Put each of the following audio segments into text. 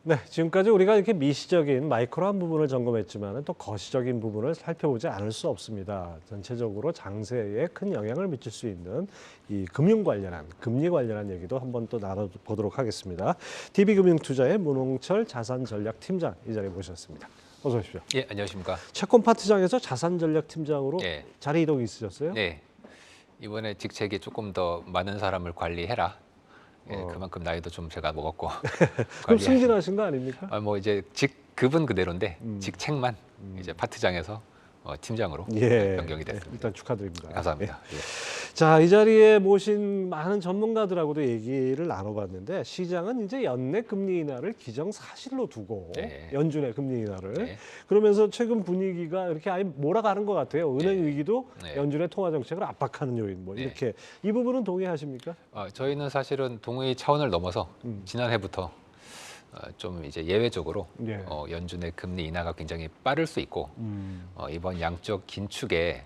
네, 지금까지 우리가 이렇게 미시적인 마이크로한 부분을 점검했지만 또 거시적인 부분을 살펴보지 않을 수 없습니다. 전체적으로 장세에 큰 영향을 미칠 수 있는 이 금융 관련한, 금리 관련한 얘기도 한번 또 나눠보도록 하겠습니다. DB금융투자의 문홍철 자산전략팀장 이 자리에 모셨습니다. 어서 오십시오. 예, 안녕하십니까. 채권 파트장에서 자산전략팀장으로 예. 자리 이동이 있으셨어요? 네. 이번에 직책이 조금 더 많은 사람을 관리해라. 예, 그만큼 나이도 좀 제가 먹었고. 그럼 승진하신 거 아닙니까? 뭐 이제 직급은 그대로인데 직책만 이제 파트장에서 팀장으로 변경이 됐습니다. 일단 축하드립니다. 감사합니다. 예. 자, 이 자리에 모신 많은 전문가들하고도 얘기를 나눠봤는데 시장은 이제 연내 금리 인하를 기정사실로 두고 네. 연준의 금리 인하를 네. 그러면서 최근 분위기가 이렇게 아예 몰아가는 것 같아요. 은행 위기도 네. 연준의 통화 정책을 압박하는 요인 뭐 이렇게 이 부분은 동의하십니까? 저희는 사실은 동의 차원을 넘어서 지난해부터 좀 이제 예외적으로 예. 연준의 금리 인하가 굉장히 빠를 수 있고 이번 양적 긴축에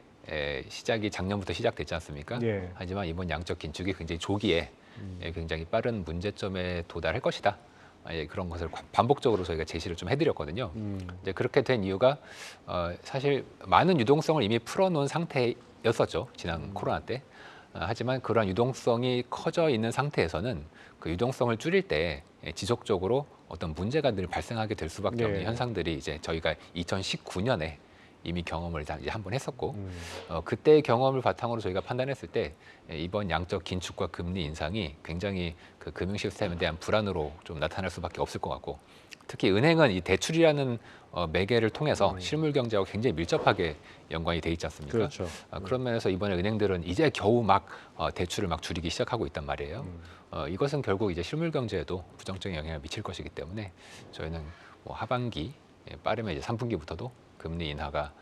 시작이 작년부터 시작됐지 않습니까? 예. 하지만 이번 양적 긴축이 굉장히 조기에 굉장히 빠른 문제점에 도달할 것이다. 그런 것을 반복적으로 저희가 제시를 좀 해드렸거든요. 이제 그렇게 된 이유가 사실 많은 유동성을 이미 풀어놓은 상태였었죠. 지난 코로나 때. 하지만 그러한 유동성이 커져 있는 상태에서는 그 유동성을 줄일 때 지속적으로 어떤 문제가 늘 발생하게 될 수밖에 없는 현상들이 이제 저희가 2019년에 이미 경험을 이제 한번 했었고 그때의 경험을 바탕으로 저희가 판단했을 때 이번 양적 긴축과 금리 인상이 굉장히 그 금융 시스템에 대한 불안으로 좀 나타날 수밖에 없을 것 같고 특히 은행은 이 대출이라는 매개를 통해서 실물 경제하고 굉장히 밀접하게 연관이 돼 있지 않습니까? 그렇죠. 그런 면에서 이번에 은행들은 이제 겨우 막 대출을 막 줄이기 시작하고 있단 말이에요. 이것은 결국 이제 실물 경제에도 부정적인 영향을 미칠 것이기 때문에 저희는 뭐 하반기 빠르면 이제 3분기부터도 금리 인하가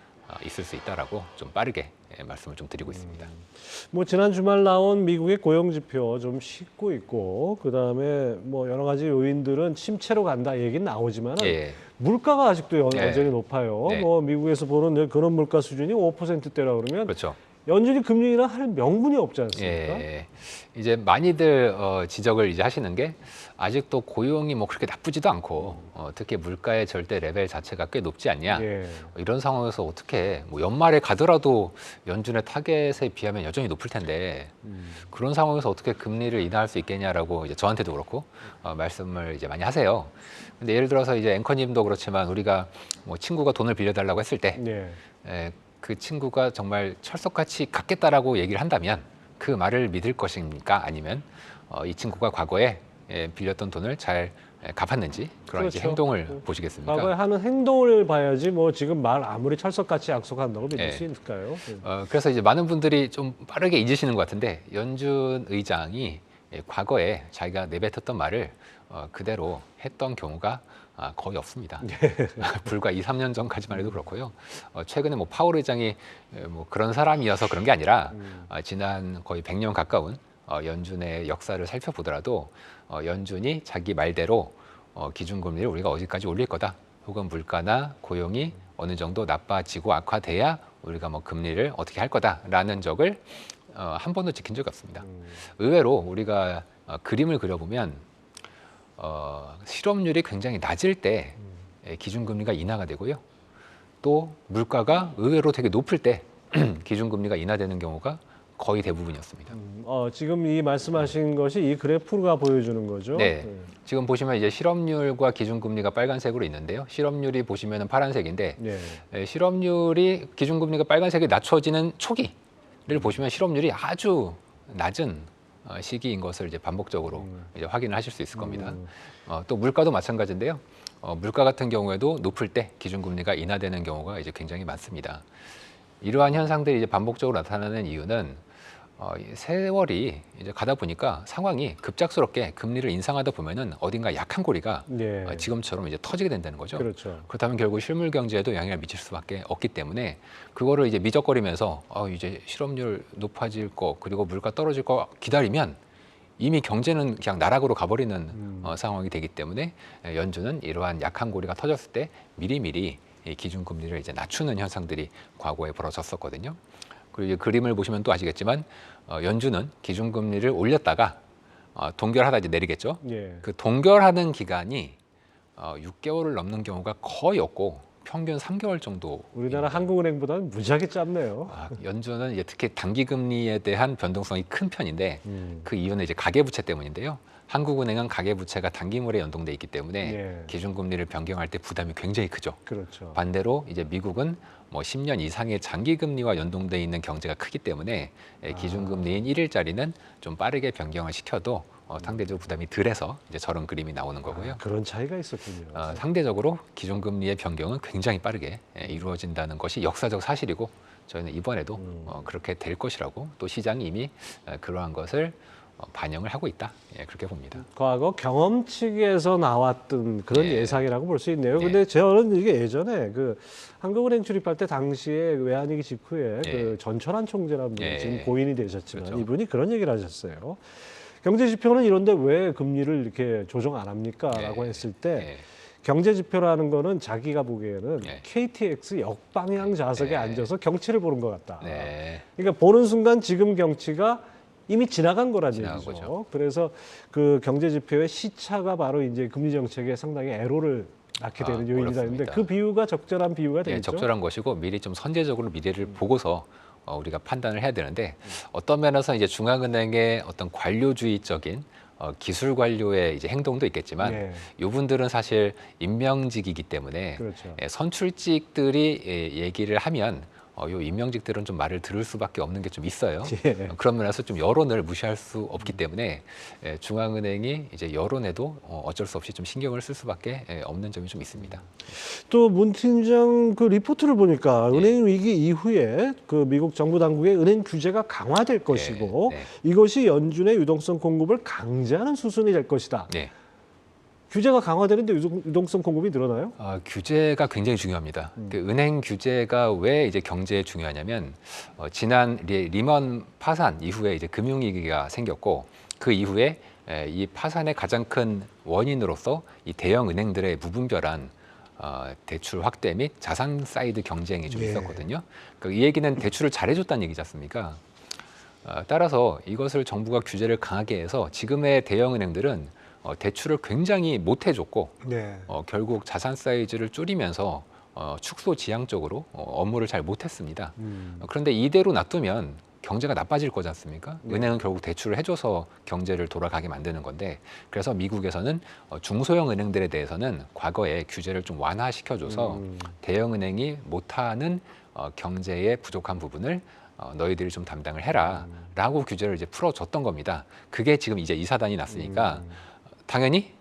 있을 수 있다라고 좀 빠르게 말씀을 좀 드리고 있습니다. 뭐 지난 주말 나온 미국의 고용 지표 좀 식고 있고 그다음에 뭐 여러 가지 요인들은 침체로 간다 얘기는 나오지만 물가가 아직도 여전히 높아요. 뭐 미국에서 보는 그런 물가 수준이 5%대라 그러면 그렇죠. 연준이 금리 인하 할 명분이 없지 않습니까? 이제 많이들 지적을 이제 하시는 게 아직도 고용이 뭐 그렇게 나쁘지도 않고 특히 물가의 절대 레벨 자체가 꽤 높지 않냐 이런 상황에서 어떻게 뭐 연말에 가더라도 연준의 타겟에 비하면 여전히 높을 텐데 그런 상황에서 어떻게 금리를 인하할 수 있겠냐라고 이제 저한테도 그렇고 말씀을 이제 많이 하세요. 근데 예를 들어서 이제 앵커님도 그렇지만 우리가 뭐 친구가 돈을 빌려달라고 했을 때 그 친구가 정말 철석같이 갚겠다라고 얘기를 한다면 그 말을 믿을 것입니까? 아니면 이 친구가 과거에 빌렸던 돈을 잘 갚았는지 그런 이제 행동을 보시겠습니까? 과거에 하는 행동을 봐야지 뭐 지금 말 아무리 철석같이 약속한다고 믿을 수 있을까요? 그래서 이제 많은 분들이 좀 빠르게 잊으시는 것 같은데 연준 의장이 과거에 자기가 내뱉었던 말을 그대로 했던 경우가 거의 없습니다. 불과 2, 3년 전까지만 해도 그렇고요. 최근에 뭐 파월 의장이 뭐 그런 사람이어서 그런 게 아니라 지난 거의 100년 가까운 연준의 역사를 살펴보더라도 연준이 자기 말대로 기준금리를 우리가 어디까지 올릴 거다. 혹은 물가나 고용이 어느 정도 나빠지고 악화돼야 우리가 뭐 금리를 어떻게 할 거다라는 적을 한 번도 지킨 적이 없습니다. 의외로 우리가 그림을 그려보면 실업률이 굉장히 낮을 때 기준금리가 인하가 되고요. 또 물가가 의외로 되게 높을 때 기준금리가 인하되는 경우가 거의 대부분이었습니다. 지금 이 말씀하신 것이 이 그래프가 보여주는 거죠? 지금 보시면 이제 실업률과 기준금리가 빨간색으로 있는데요. 실업률이 보시면은 파란색인데 실업률이 기준금리가 빨간색이 낮춰지는 초기를 보시면 실업률이 아주 낮은 시기인 것을 이제 반복적으로 이제 확인을 하실 수 있을 겁니다. 또 물가도 마찬가지인데요. 물가 같은 경우에도 높을 때 기준금리가 인하되는 경우가 이제 굉장히 많습니다. 이러한 현상들이 이제 반복적으로 나타나는 이유는 세월이 이제 가다 보니까 상황이 급작스럽게 금리를 인상하다 보면은 어딘가 약한 고리가 지금처럼 이제 터지게 된다는 거죠. 그렇다면 결국 실물 경제에도 영향을 미칠 수밖에 없기 때문에 그거를 이제 미적거리면서 이제 실업률 높아질 거 그리고 물가 떨어질 거 기다리면 이미 경제는 그냥 나락으로 가버리는 상황이 되기 때문에 연준은 이러한 약한 고리가 터졌을 때 미리미리 이 기준금리를 이제 낮추는 현상들이 과거에 벌어졌었거든요. 그리고 이 그림을 보시면 또 아시겠지만 연준은 기준금리를 올렸다가 동결하다 이제 내리겠죠. 그 동결하는 기간이 6개월을 넘는 경우가 거의 없고 평균 3개월 정도. 우리나라 한국은행보다는 무지하게 짧네요. 연준은 이제 특히 단기 금리에 대한 변동성이 큰 편인데 그 이유는 이제 가계부채 때문인데요. 한국은행은 가계부채가 단기물에 연동돼 있기 때문에 예. 기준금리를 변경할 때 부담이 굉장히 크죠. 그렇죠. 반대로 이제 미국은 뭐 10년 이상의 장기금리와 연동돼 있는 경제가 크기 때문에 기준금리인 1일짜리는 좀 빠르게 변경을 시켜도 상대적으로 부담이 덜해서 이제 저런 그림이 나오는 거고요. 그런 차이가 있었군요. 상대적으로 기준금리의 변경은 굉장히 빠르게 이루어진다는 것이 역사적 사실이고 저희는 이번에도 그렇게 될 것이라고 또 시장이 이미 그러한 것을 반영을 하고 있다. 그렇게 봅니다. 과거 경험칙에서 나왔던 그런 예. 예상이라고 볼 수 있네요. 예. 근데 저는 이게 예전에 그 한국은행 출입할 때 당시에 외환위기 직후에 예. 그 전철한 총재라는 분이 예. 지금 고인이 되셨지만 그렇죠. 이분이 그런 얘기를 하셨어요. 경제 지표는 이런데 왜 금리를 이렇게 조정 안 합니까? 라고 예. 했을 때 예. 경제 지표라는 거는 자기가 보기에는 예. KTX 역방향 좌석에 예. 앉아서 경치를 보는 것 같다. 네. 그러니까 보는 순간 지금 경치가 이미 지나간 거란 지나간 얘기죠. 거죠. 그래서 그 경제 지표의 시차가 바로 이제 금리 정책에 상당히 애로를 낳게 되는 요인이다 했는데 그렇습니다. 그 비유가 적절한 비유가 예, 되겠죠. 적절한 것이고 미리 좀 선제적으로 미래를 보고서 우리가 판단을 해야 되는데 어떤 면에서 이제 중앙은행의 어떤 관료주의적인 기술 관료의 이제 행동도 있겠지만 예. 이분들은 사실 임명직이기 때문에 그렇죠. 선출직들이 얘기를 하면 요 임명직들은 좀 말을 들을 수밖에 없는 게 좀 있어요. 예. 그런 면에서 좀 여론을 무시할 수 없기 때문에 중앙은행이 이제 여론에도 어쩔 수 없이 좀 신경을 쓸 수밖에 없는 점이 좀 있습니다. 또 문 팀장 그 리포트를 보니까 은행 위기 이후에 그 미국 정부 당국의 은행 규제가 강화될 것이고 네. 이것이 연준의 유동성 공급을 강제하는 수순이 될 것이다. 네. 규제가 강화되는데 유동성 공급이 늘어나요? 규제가 굉장히 중요합니다. 그 은행 규제가 왜 이제 경제에 중요하냐면 지난 리먼 파산 이후에 이제 금융위기가 생겼고 그 이후에 이 파산의 가장 큰 원인으로서 이 대형 은행들의 무분별한 대출 확대 및 자산 사이드 경쟁이 좀 예. 있었거든요. 그러니까 이 얘기는 대출을 잘해줬다는 얘기지 않습니까? 따라서 이것을 정부가 규제를 강하게 해서 지금의 대형 은행들은 대출을 굉장히 못 해줬고 네. 결국 자산 사이즈를 줄이면서 축소 지향적으로 업무를 잘 못했습니다. 그런데 이대로 놔두면 경제가 나빠질 거지 않습니까? 네. 은행은 결국 대출을 해줘서 경제를 돌아가게 만드는 건데 그래서 미국에서는 중소형 은행들에 대해서는 과거에 규제를 좀 완화시켜줘서 대형 은행이 못하는 경제의 부족한 부분을 너희들이 좀 담당을 해라라고 규제를 이제 풀어줬던 겁니다. 그게 지금 이제 이사단이 났으니까 당연히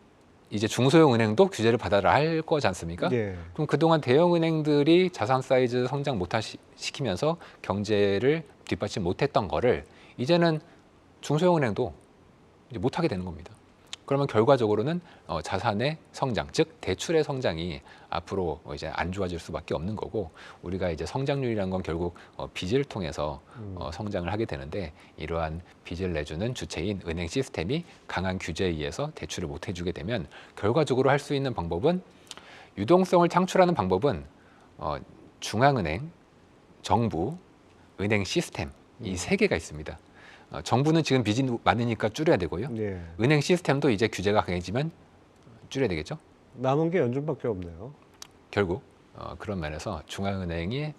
이제 중소형 은행도 규제를 받아라 할 거지 않습니까? 예. 그럼 그동안 대형 은행들이 자산 사이즈 성장 못시키면서 경제를 뒷받침 못했던 거를 이제는 중소형 은행도 이제 못하게 되는 겁니다. 그러면 결과적으로는 자산의 성장, 즉 대출의 성장이 앞으로 이제 안 좋아질 수밖에 없는 거고 우리가 이제 성장률이라는 건 결국 빚을 통해서 성장을 하게 되는데 이러한 빚을 내주는 주체인 은행 시스템이 강한 규제에 의해서 대출을 못 해주게 되면 결과적으로 할 수 있는 방법은 유동성을 창출하는 방법은 중앙은행, 정부, 은행 시스템 이 세 개가 있습니다. 정부는 지금 빚이 많으니까 줄여야 되고요. 예. 은행 시스템도 이제 규제가 강해지면 줄여야 되겠죠. 남은 게 연준밖에 없네요. 결국 그런 면에서 중앙은행이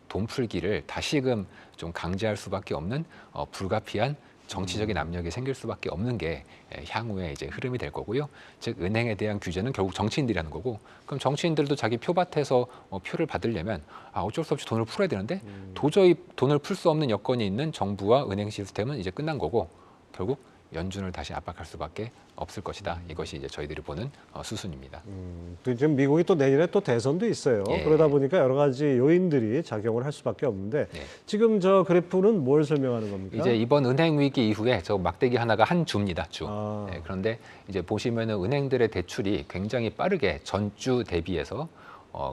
돈 풀기를 다시금 좀 강제할 수밖에 없는 불가피한 정치적인 압력이 생길 수밖에 없는 게 향후에 이제 흐름이 될 거고요. 즉 은행에 대한 규제는 결국 정치인들이 하는 거고 그럼 정치인들도 자기 표밭에서 표를 받으려면 어쩔 수 없이 돈을 풀어야 되는데 도저히 돈을 풀 수 없는 여건이 있는 정부와 은행 시스템은 이제 끝난 거고 결국 연준을 다시 압박할 수밖에 없을 것이다. 이것이 이제 저희들이 보는 수순입니다. 지금 미국이 또 내년에 또 대선도 있어요. 예. 그러다 보니까 여러 가지 요인들이 작용을 할 수밖에 없는데 네. 지금 저 그래프는 뭘 설명하는 겁니까? 이제 이번 은행 위기 이후에 저 막대기 하나가 한 주입니다. 주. 아. 네, 그런데 이제 보시면은 은행들의 대출이 굉장히 빠르게 전주 대비해서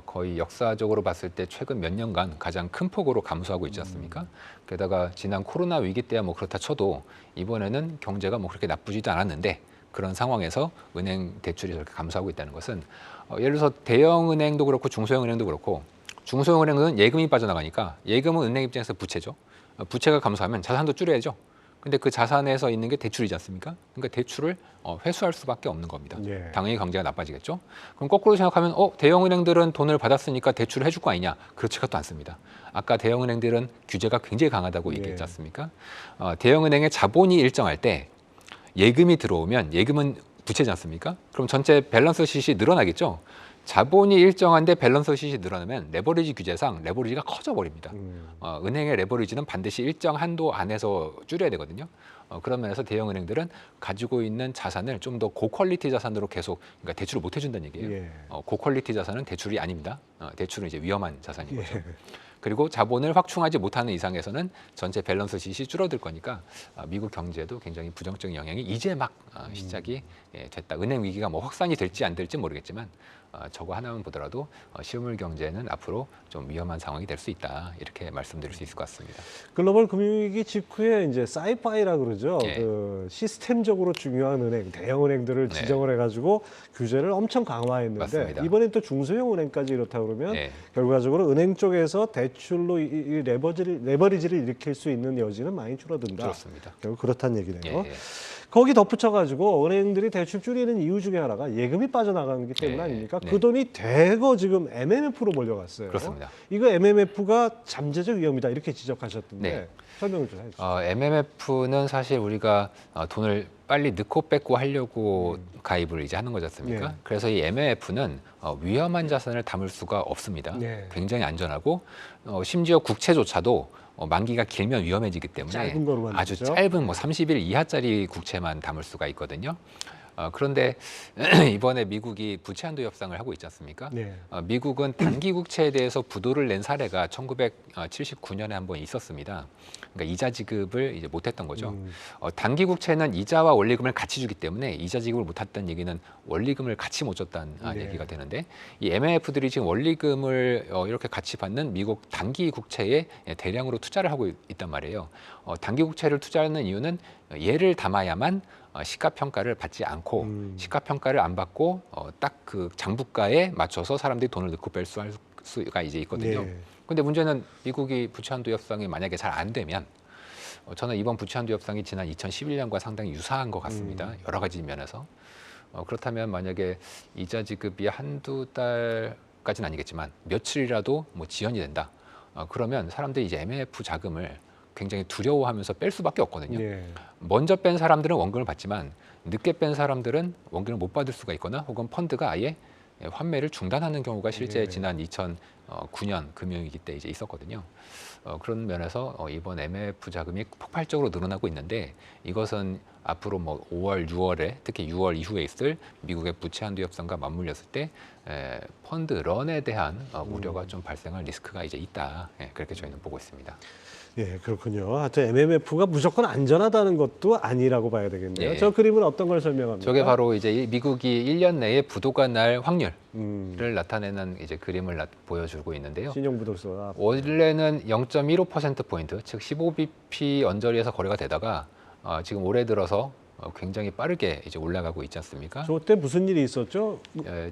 거의 역사적으로 봤을 때 최근 몇 년간 가장 큰 폭으로 감소하고 있지 않습니까? 게다가 지난 코로나 위기 때야 뭐 그렇다 쳐도 이번에는 경제가 뭐 그렇게 나쁘지도 않았는데 그런 상황에서 은행 대출이 저렇게 감소하고 있다는 것은 예를 들어서 대형 은행도 그렇고 중소형 은행도 그렇고 중소형 은행은 예금이 빠져나가니까 예금은 은행 입장에서 부채죠. 부채가 감소하면 자산도 줄여야죠. 근데 그 자산에서 있는 게 대출이지 않습니까? 그러니까 대출을 회수할 수밖에 없는 겁니다. 예. 당연히 경제가 나빠지겠죠. 그럼 거꾸로 생각하면 대형은행들은 돈을 받았으니까 대출을 해줄 거 아니냐? 그렇지가 또 않습니다. 아까 대형은행들은 규제가 굉장히 강하다고 얘기했지 않습니까? 대형은행의 자본이 일정할 때 예금이 들어오면 예금은 부채지 않습니까? 그럼 전체 밸런스 시트이 늘어나겠죠. 자본이 일정한데 밸런스 시트이 늘어나면 레버리지 규제상 레버리지가 커져 버립니다. 은행의 레버리지는 반드시 일정 한도 안에서 줄여야 되거든요. 그런 면에서 대형은행들은 가지고 있는 자산을 좀 더 고퀄리티 자산으로 계속, 그러니까 대출을 못 해준다는 얘기예요. 예. 고퀄리티 자산은 대출이 아닙니다. 대출은 이제 위험한 자산인 거죠. 예. 그리고 자본을 확충하지 못하는 이상에서는 전체 밸런스 시트이 줄어들 거니까 미국 경제도 굉장히 부정적인 영향이 이제 막 시작이 됐다. 은행 위기가 뭐 확산이 될지 안 될지 모르겠지만 저거 하나만 보더라도 실물 경제는 앞으로 좀 위험한 상황이 될 수 있다. 이렇게 말씀드릴 수 있을 것 같습니다. 글로벌 금융위기 직후에 이제 사이파이라 그러죠. 예. 그 시스템적으로 중요한 은행, 대형 은행들을 네. 지정을 해가지고 규제를 엄청 강화했는데 맞습니다. 이번엔 또 중소형 은행까지 이렇다 그러면 예. 결과적으로 은행 쪽에서 대출로 이 레버리지를 일으킬 수 있는 여지는 많이 줄어든다. 그렇습니다. 결국 그렇다는 얘기네요. 예, 예. 거기 덧붙여가지고 은행들이 대출 줄이는 이유 중에 하나가 예금이 빠져나가는 게 때문 네, 아닙니까? 네. 그 돈이 대거 지금 MMF로 몰려갔어요. 그렇습니다. 이거 MMF가 잠재적 위험이다 이렇게 지적하셨던데 네. 설명을 좀 해주세요. MMF는 사실 우리가 돈을 빨리 넣고 뺏고 하려고 가입을 이제 하는 거지 않습니까? 네. 그래서 이 MMF는 위험한 자산을 담을 수가 없습니다. 네. 굉장히 안전하고 심지어 국채조차도 만기가 길면 위험해지기 때문에 짧은 거로 아주 만들죠? 짧은 30일 이하짜리 국채만 담을 수가 있거든요. 그런데 이번에 미국이 부채 한도 협상을 하고 있지 않습니까? 네. 미국은 단기 국채에 대해서 부도를 낸 사례가 1979년에 한 번 있었습니다. 그러니까 이자 지급을 이제 못했던 거죠. 단기 국채는 이자와 원리금을 같이 주기 때문에 이자 지급을 못했다는 얘기는 원리금을 같이 못 줬다는 네. 얘기가 되는데 이 MMF들이 지금 원리금을 이렇게 같이 받는 미국 단기 국채에 대량으로 투자를 하고 있단 말이에요. 단기 국채를 투자하는 이유는 얘를 담아야만 시가 평가를 받지 않고 시가 평가를 안 받고 딱 그 장부가에 맞춰서 사람들이 돈을 넣고 뺄 수가 이제 있거든요. 네. 근데 문제는 미국이 부채 한도 협상이 만약에 잘 안 되면 저는 이번 부채 한도 협상이 지난 2011년과 상당히 유사한 것 같습니다. 여러 가지 면에서. 그렇다면 만약에 이자 지급이 한두 달까지는 아니겠지만 며칠이라도 뭐 지연이 된다. 그러면 사람들이 이제 MMF 자금을 굉장히 두려워하면서 뺄 수밖에 없거든요. 네. 먼저 먼저 뺀 사람들은 원금을 받지만 늦게 뺀 사람들은 원금을 못 받을 수가 있거나 혹은 펀드가 아예 환매를 중단하는 경우가 실제 네. 지난 2009년 금융위기 때 이제 있었거든요. 그런 면에서 이번 MMF 자금이 폭발적으로 늘어나고 있는데 이것은 앞으로 뭐 5월, 6월에 특히 6월 이후에 있을 미국의 부채 한도 협상과 맞물렸을 때 펀드 런에 대한 우려가 좀 발생할 리스크가 이제 있다. 그렇게 저희는 보고 있습니다. 예, 그렇군요. 하여튼 MMF가 무조건 안전하다는 것도 아니라고 봐야 되겠네요. 예. 저 그림은 어떤 걸 설명합니까? 저게 바로 이제 미국이 1년 내에 부도가 날 확률을 음, 나타내는 이제 그림을 보여주고 있는데요. 신용부동산. 원래는 0.15%포인트, 즉 15bp 언저리에서 거래가 되다가 지금 올해 들어서 굉장히 빠르게 이제 올라가고 있지 않습니까? 저때 무슨 일이 있었죠?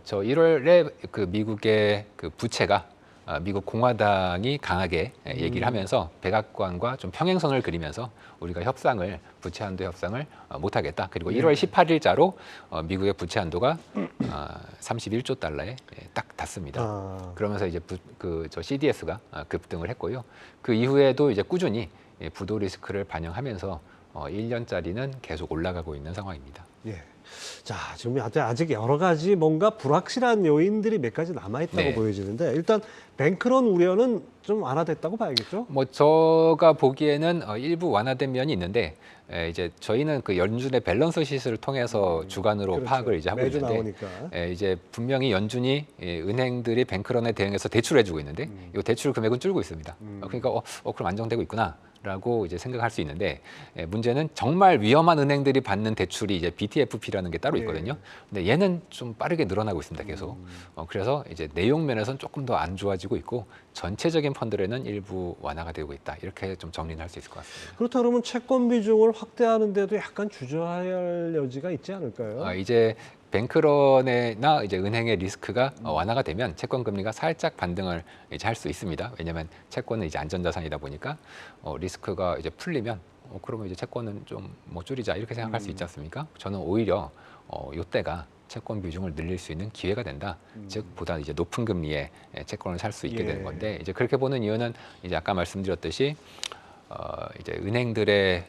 저 1월에 그 미국의 그 부채가 미국 공화당이 강하게 얘기를 하면서 백악관과 좀 평행선을 그리면서 우리가 협상을 부채 한도 협상을 못하겠다. 그리고 1월 18일자로 미국의 부채 한도가 31조 달러에 딱 닿습니다. 그러면서 이제 저 CDS가 급등을 했고요. 그 이후에도 이제 꾸준히 부도 리스크를 반영하면서 1년짜리는 계속 올라가고 있는 상황입니다. 예. 자, 지금 아직 여러 가지 뭔가 불확실한 요인들이 몇 가지 남아있다고 네. 보여지는데 일단 뱅크런 우려는 좀 완화됐다고 봐야겠죠? 뭐 제가 보기에는 일부 완화된 면이 있는데 이제 저희는 그 연준의 밸런스 시스를 통해서 주간으로 그렇죠. 파악을 이제 하고 매주 있는데 나오니까. 이제 분명히 연준이 은행들이 뱅크런에 대응해서 대출을 해주고 있는데 이 대출 금액은 줄고 있습니다. 그러니까 그럼 안정되고 있구나. 라고 이제 생각할 수 있는데 문제는 정말 위험한 은행들이 받는 대출이 이제 BTFP라는 게 따로 있거든요. 근데 얘는 좀 빠르게 늘어나고 있습니다. 계속. 그래서 이제 내용 면에서는 조금 더 안 좋아지고 있고 전체적인 펀드에는 일부 완화가 되고 있다. 이렇게 좀 정리는 할 수 있을 것 같습니다. 그렇다 그러면 채권 비중을 확대하는데도 약간 주저할 여지가 있지 않을까요? 이제 뱅크런이나 이제 은행의 리스크가 완화가 되면 채권 금리가 살짝 반등을 이제 할 수 있습니다. 왜냐하면 채권은 이제 안전자산이다 보니까 리스크가 이제 풀리면 그러면 이제 채권은 좀 뭐 줄이자 이렇게 생각할 수 있지 않습니까? 저는 오히려 이때가 채권 비중을 늘릴 수 있는 기회가 된다. 즉 보다 이제 높은 금리에 채권을 살 수 있게 되는 건데 이제 그렇게 보는 이유는 이제 아까 말씀드렸듯이 이제 은행들의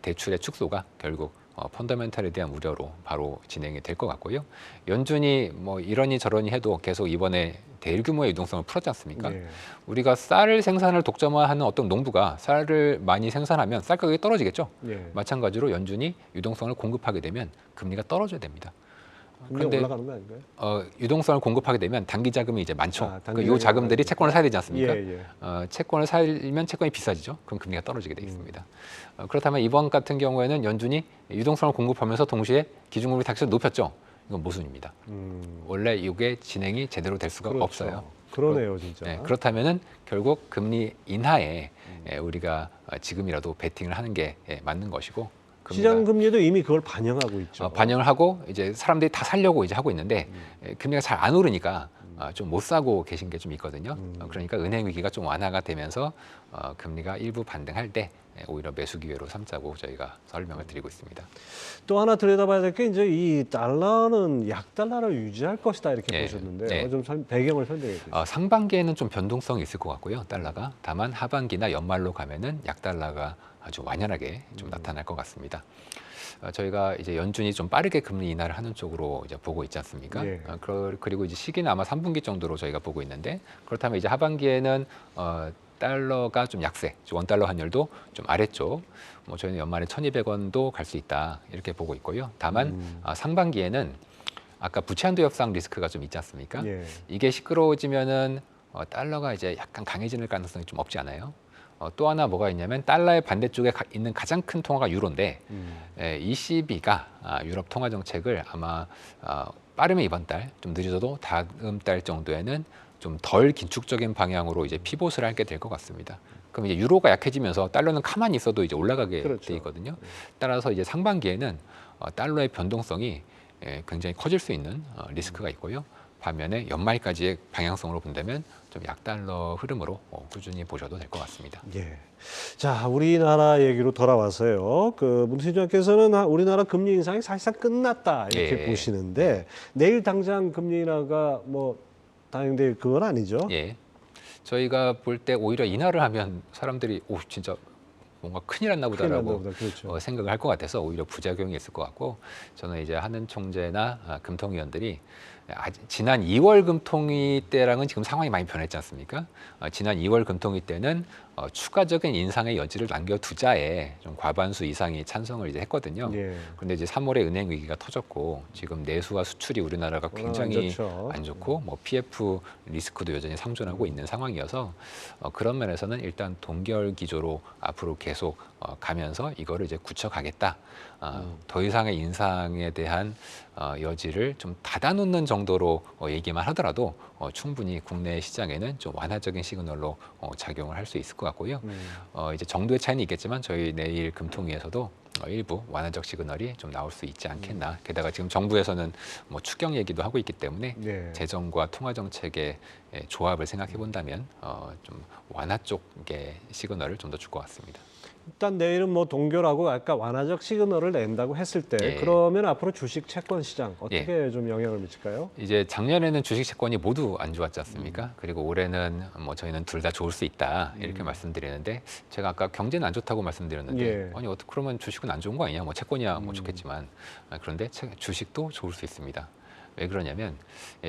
대출의 축소가 결국 펀더멘털에 대한 우려로 바로 진행이 될 것 같고요. 연준이 뭐 이러니 저러니 해도 계속 이번에 대규모의 유동성을 풀었지 않습니까? 우리가 쌀 생산을 독점화하는 어떤 농부가 쌀을 많이 생산하면 쌀 가격이 떨어지겠죠. 마찬가지로 연준이 유동성을 공급하게 되면 금리가 떨어져야 됩니다. 그런데 올라가는 거 아닌가요? 유동성을 공급하게 되면 단기 자금이 이제 많죠. 이 자금들이 채권을 사야 되지 않습니까? 채권을 사면 채권이 비싸지죠. 그럼 금리가 떨어지게 돼 있습니다. 그렇다면 이번 같은 경우에는 연준이 유동성을 공급하면서 동시에 기준금리 다시 높였죠. 이건 모순입니다. 원래 이게 진행이 제대로 될 수가 그렇죠. 없어요. 그러네요, 진짜. 네, 그렇다면은 결국 금리 인하에 우리가 지금이라도 베팅을 하는 게 맞는 것이고. 시장 금리도 이미 그걸 반영하고 있죠. 반영을 하고 이제 사람들이 다 살려고 이제 하고 있는데 금리가 잘 안 오르니까 좀 못 사고 계신 게 좀 있거든요. 그러니까 은행 위기가 좀 완화가 되면서 금리가 일부 반등할 때 오히려 매수 기회로 삼자고 저희가 설명을 드리고 있습니다. 또 하나 들여다봐야 될 게 이제 이 달러는 약달러를 유지할 것이다 이렇게 보셨는데 좀 배경을 설명해 주세요. 상반기에는 좀 변동성이 있을 것 같고요. 달러가 다만 하반기나 연말로 가면은 약달러가 아주 완연하게 좀 나타날 것 같습니다. 저희가 이제 연준이 좀 빠르게 금리 인하를 하는 쪽으로 이제 보고 있지 않습니까? 그리고 이제 시기는 아마 3분기 정도로 저희가 보고 있는데 그렇다면 이제 하반기에는 달러가 좀 약세, 원달러 환율도 좀 아래쪽, 뭐 저희는 연말에 1,200원도 갈 수 있다 이렇게 보고 있고요. 다만 상반기에는 아까 부채 한도 협상 리스크가 좀 있지 않습니까? 이게 시끄러워지면은 달러가 이제 약간 강해지는 가능성이 좀 없지 않아요? 또 하나 뭐가 있냐면 달러의 반대쪽에 있는 가장 큰 통화가 유로인데 ECB가 유럽 통화 정책을 아마 빠르면 이번 달, 좀 늦어도 다음 달 정도에는 좀 덜 긴축적인 방향으로 이제 피봇을 하게 될 것 같습니다. 그럼 이제 유로가 약해지면서 달러는 가만히 있어도 이제 올라가게 돼 있거든요. 따라서 이제 상반기에는 달러의 변동성이 굉장히 커질 수 있는 리스크가 있고요. 반면에 연말까지의 방향성으로 본다면 좀 약달러 흐름으로 꾸준히 보셔도 될 것 같습니다. 자, 우리나라 얘기로 돌아와서요. 문수진 장께서는 우리나라 금리 인상이 사실상 끝났다 이렇게 보시는데 내일 당장 금리 인하가 뭐 단행될 그건 아니죠? 저희가 볼 때 오히려 인하를 하면 사람들이 진짜 뭔가 큰일 났나 보다라고 생각을 할 것 같아서 오히려 부작용이 있을 것 같고 저는 이제 한은 총재나 금통위원들이 지난 2월 금통위 때랑은 지금 상황이 많이 변했지 않습니까? 지난 2월 금통위 때는 추가적인 인상의 여지를 남겨두자에 좀 과반수 이상이 찬성을 이제 했거든요. 그런데 이제 3월에 은행 위기가 터졌고 지금 내수와 수출이 우리나라가 굉장히 안 좋고 뭐 PF 리스크도 여전히 상존하고 있는 상황이어서 그런 면에서는 일단 동결 기조로 앞으로 계속 가면서 이거를 이제 굳혀가겠다. 더 이상의 인상에 대한 여지를 좀 닫아놓는 정도로 얘기만 하더라도 충분히 국내 시장에는 좀 완화적인 시그널로 작용을 할 수 있을 것 같고요. 이제 정도의 차이는 있겠지만 저희 내일 금통위에서도 일부 완화적 시그널이 좀 나올 수 있지 않겠나. 게다가 지금 정부에서는 뭐 추경 얘기도 하고 있기 때문에 재정과 통화 정책의 조합을 생각해 본다면 좀 완화 쪽의 시그널을 좀 더 줄 것 같습니다. 일단 내일은 뭐 동결하고 아까 완화적 시그널을 낸다고 했을 때 그러면 앞으로 주식 채권 시장 어떻게 좀 영향을 미칠까요? 이제 작년에는 주식 채권이 모두 안 좋았지 않습니까? 그리고 올해는 뭐 저희는 둘 다 좋을 수 있다 이렇게 말씀드리는데 제가 아까 경제는 안 좋다고 말씀드렸는데 아니 어떻게 그러면 주식은 안 좋은 거 아니냐? 뭐 채권이야 뭐 좋겠지만 그런데 주식도 좋을 수 있습니다. 왜 그러냐면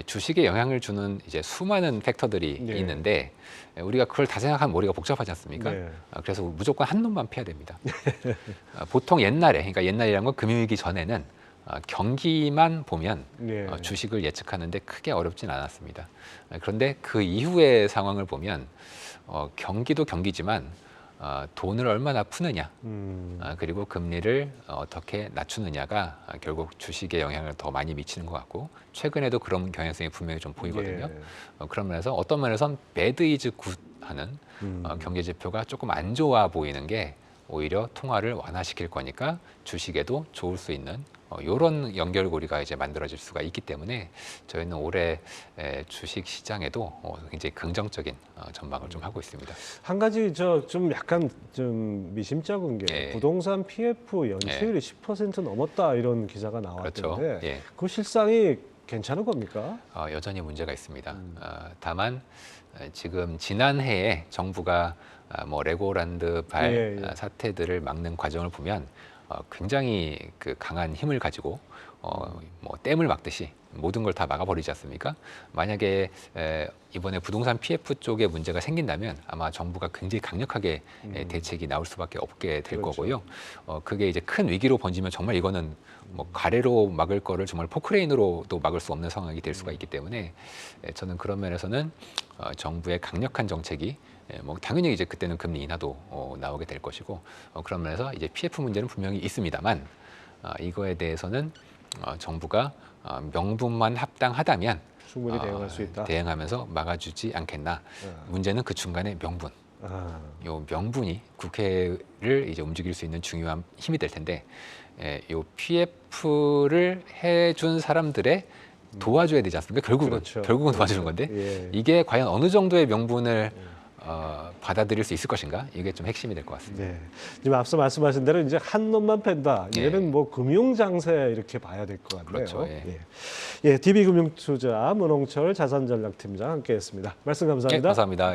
주식에 영향을 주는 이제 수많은 팩터들이 있는데 우리가 그걸 다 생각하면 머리가 복잡하지 않습니까? 그래서 무조건 한 놈만 피해야 됩니다. 보통 옛날에, 그러니까 옛날이란 건 금융위기 전에는 경기만 보면 주식을 예측하는데 크게 어렵진 않았습니다. 그런데 그 이후의 상황을 보면 경기도 경기지만 돈을 얼마나 푸느냐 그리고 금리를 어떻게 낮추느냐가 결국 주식에 영향을 더 많이 미치는 것 같고 최근에도 그런 경향성이 분명히 좀 보이거든요. 그런 면에서 어떤 면에서는 배드 이즈 굿 하는 경제 지표가 조금 안 좋아 보이는 게 오히려 통화를 완화시킬 거니까 주식에도 좋을 수 있는 이런 연결고리가 이제 만들어질 수가 있기 때문에 저희는 올해 주식 시장에도 굉장히 긍정적인 전망을 좀 하고 있습니다. 한 가지 좀 약간 좀 미심쩍은 게 예. 부동산 PF 연체율이 10% 넘었다 이런 기사가 나왔던데 그렇죠. 예. 그 실상이 괜찮은 겁니까? 여전히 문제가 있습니다. 다만 지금 지난해에 정부가 뭐 레고랜드 발 사태들을 막는 과정을 보면 굉장히 그 강한 힘을 가지고 뭐 댐을 막듯이 모든 걸 다 막아버리지 않습니까? 만약에 이번에 부동산 PF 쪽에 문제가 생긴다면 아마 정부가 굉장히 강력하게 대책이 나올 수밖에 없게 될 그렇죠. 거고요. 그게 이제 큰 위기로 번지면 정말 이거는 뭐 가래로 막을 거를 정말 포크레인으로도 막을 수 없는 상황이 될 수가 있기 때문에 저는 그런 면에서는 정부의 강력한 정책이 뭐 당연히 이제 그때는 금리 인하도 나오게 될 것이고 그런 면에서 이제 PF 문제는 분명히 있습니다만 이거에 대해서는 정부가 명분만 합당하다면 충분히 대응할 수 있다. 대응하면서 막아주지 않겠나. 문제는 그 중간에 명분. 요 명분이 국회를 이제 움직일 수 있는 중요한 힘이 될 텐데, 요 PF를 해준 사람들의 도와줘야 되지 않습니까? 결국은 도와주는 건데 예. 이게 과연 어느 정도의 명분을 받아들일 수 있을 것인가? 이게 좀 핵심이 될 것 같습니다. 네. 지금 앞서 말씀하신 대로 이제 한 놈만 팬다. 얘는 뭐 금융 장세 이렇게 봐야 될 것 같네요. 그렇죠. 예. 예, DB금융투자 문홍철 자산전략팀장 함께했습니다. 말씀 감사합니다. 감사합니다.